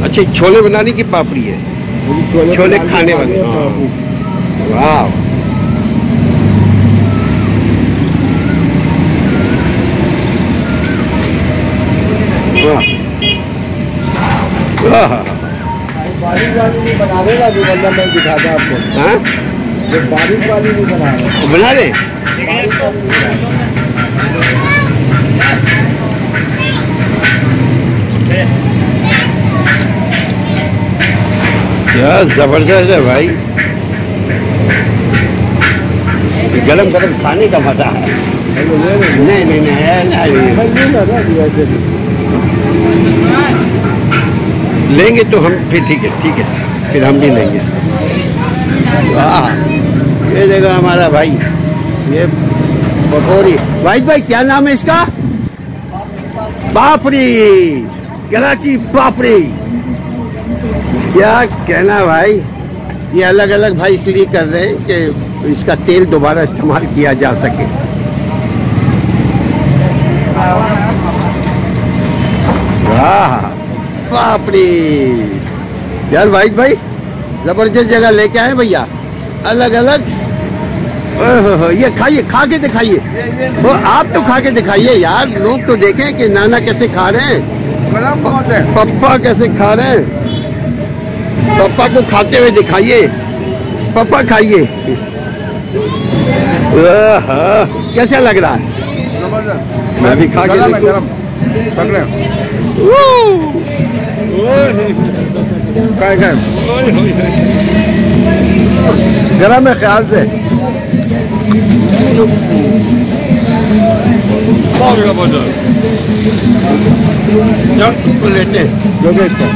अच्छा, छोले बनाने की पापड़ी है, छोले खाने वाले। वाह, बारीक वाली नहीं बना देगा जो, मतलब मैं दिखाता आपको। हाँ, जो बारीक वाली नहीं बना रहे, बना रहे क्या जबरदस्त है भाई। गरम गरम खाने का मजा है। नहीं नहीं नहीं वैसे लेंगे तो हम फिर, ठीक है, फिर हम भी लेंगे। वाह, ये देखो हमारा भाई, ये पकौड़ी। भाई क्या नाम है इसका? पापड़ी, कराची पापड़ी। क्या कहना भाई, ये अलग अलग भाई इसलिए कर रहे हैं कि इसका तेल दोबारा इस्तेमाल किया जा सके। वाह, पापड़ी यार, भाई जबरदस्त जगह लेके आए भैया, अलग अलग। ये खाइए, खा के दिखाइए। वो आप तो खा के दिखाइए यार, लोग तो देखें कि नाना कैसे खा रहे हैं, पप्पा कैसे खा रहे हैं। पप्पा को खाते हुए दिखाइए, पप्पा खाइए। कैसा लग रहा है? मैं भी खा के गरम है ख्याल से। लेते जो इसको